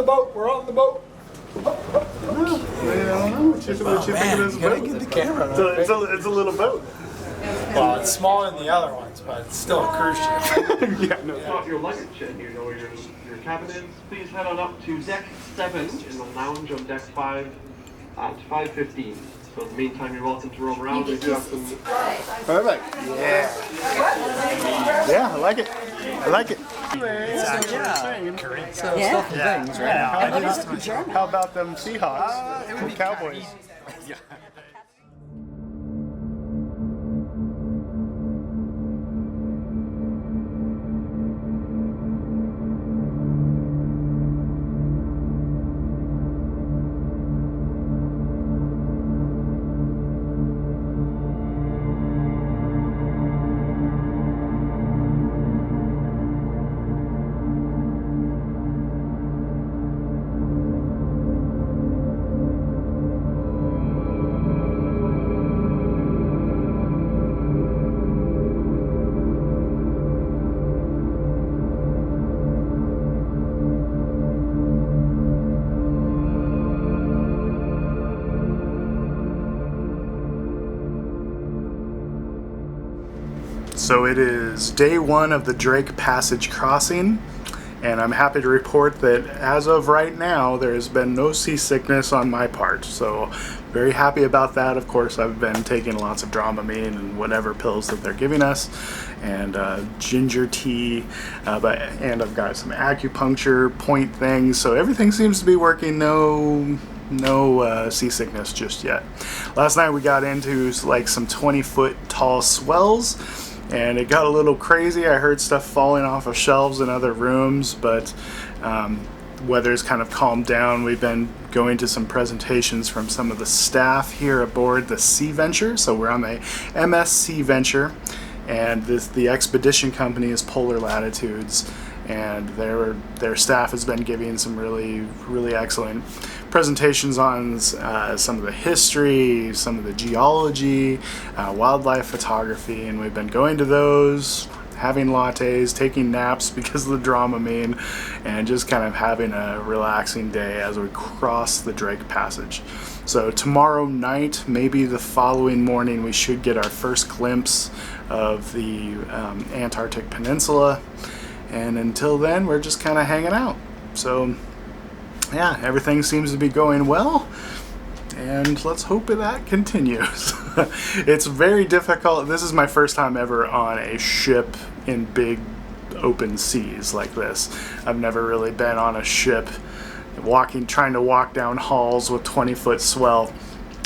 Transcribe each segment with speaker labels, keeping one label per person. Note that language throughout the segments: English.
Speaker 1: boat. We're on the boat.
Speaker 2: I don't know. What you think it is a boat?
Speaker 1: Get the camera.
Speaker 2: It's a little boat.
Speaker 1: Well, it's smaller than the other ones, but it's still a cruise ship.
Speaker 2: Yeah, no.
Speaker 3: Off your luggage and you know where your cabin is, please head on up to deck 7 in the lounge on deck 5 at 5:15. So in the meantime, you're welcome to roam around. We do have some...
Speaker 2: Perfect. Yeah. Yeah, I like it. I like it. So things, right? How about them Seahawks? It would be Cowboys. Yeah. So it is day 1 of the Drake Passage crossing, and I'm happy to report that as of right now, there has been no seasickness on my part. So very happy about that. Of course, I've been taking lots of Dramamine and whatever pills that they're giving us, and ginger tea, and I've got some acupuncture point things. So everything seems to be working. No seasickness just yet. Last night we got into like some 20-foot tall swells, and it got a little crazy. I heard stuff falling off of shelves in other rooms, but weather's kind of calmed down. We've been going to some presentations from some of the staff here aboard the Sea Venture. So we're on the Sea Venture, and the expedition company is Polar Latitudes, and their staff has been giving some really excellent presentations on some of the history, some of the geology, wildlife photography, and we've been going to those, having lattes, taking naps because of the Dramamine, and just kind of having a relaxing day as we cross the Drake Passage. So tomorrow night, maybe the following morning, we should get our first glimpse of the Antarctic Peninsula. And until then, we're just kind of hanging out. So yeah, everything seems to be going well, and let's hope that continues. It's very difficult. This is my first time ever on a ship in big open seas like this. I've never really been on a ship trying to walk down halls with 20-foot swell.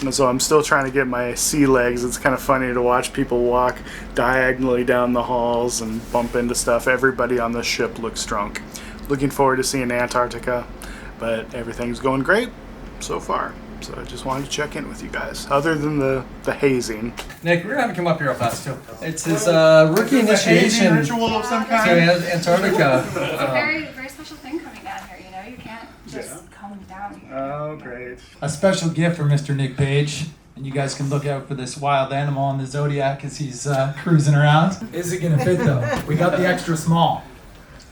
Speaker 2: And so I'm still trying to get my sea legs. It's kind of funny to watch people walk diagonally down the halls and bump into stuff. Everybody on the ship looks drunk. Looking forward to seeing Antarctica, but everything's going great so far. So I just wanted to check in with you guys, other than the hazing.
Speaker 4: Nick, we're gonna have him come up here real fast too. It's his rookie initiation
Speaker 2: ritual of some
Speaker 4: to
Speaker 2: kind.
Speaker 4: Antarctica.
Speaker 5: It's a very special thing coming down here, you know? You can't just come down here.
Speaker 2: Oh, great.
Speaker 4: A special gift for Mr. Nick Page. And you guys can look out for this wild animal on the Zodiac as he's cruising around. Is it gonna fit though? We got the extra small.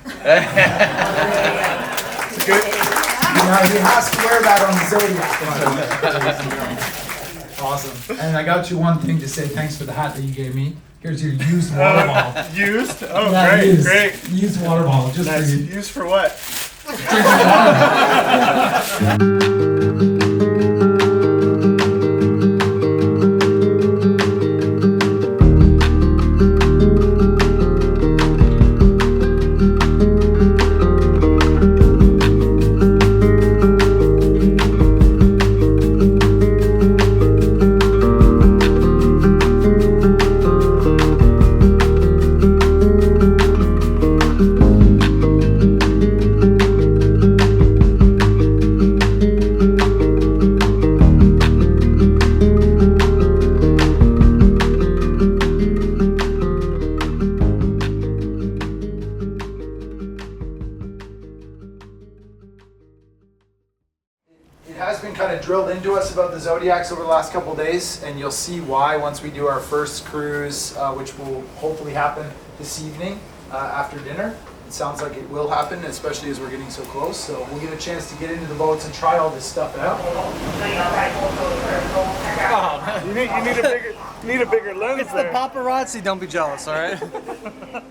Speaker 2: It's good.
Speaker 4: You know, he has to wear that on the Zodiac. Awesome. And I got you one thing to say thanks for the hat that you gave me. Here's your used water bottle.
Speaker 2: Used? Oh,
Speaker 4: Yeah,
Speaker 2: great,
Speaker 4: great. Used water bottle, just
Speaker 2: Nice.
Speaker 4: for you.
Speaker 2: Used for what?
Speaker 6: drilled into us about the Zodiacs over the last couple of days, and you'll see why once we do our first cruise, which will hopefully happen this evening after dinner. It sounds like it will happen, especially as we're getting so close. So we'll get a chance to get into the boats and try all this stuff out.
Speaker 2: You need a bigger lens
Speaker 7: It's the paparazzi, don't be jealous, all right?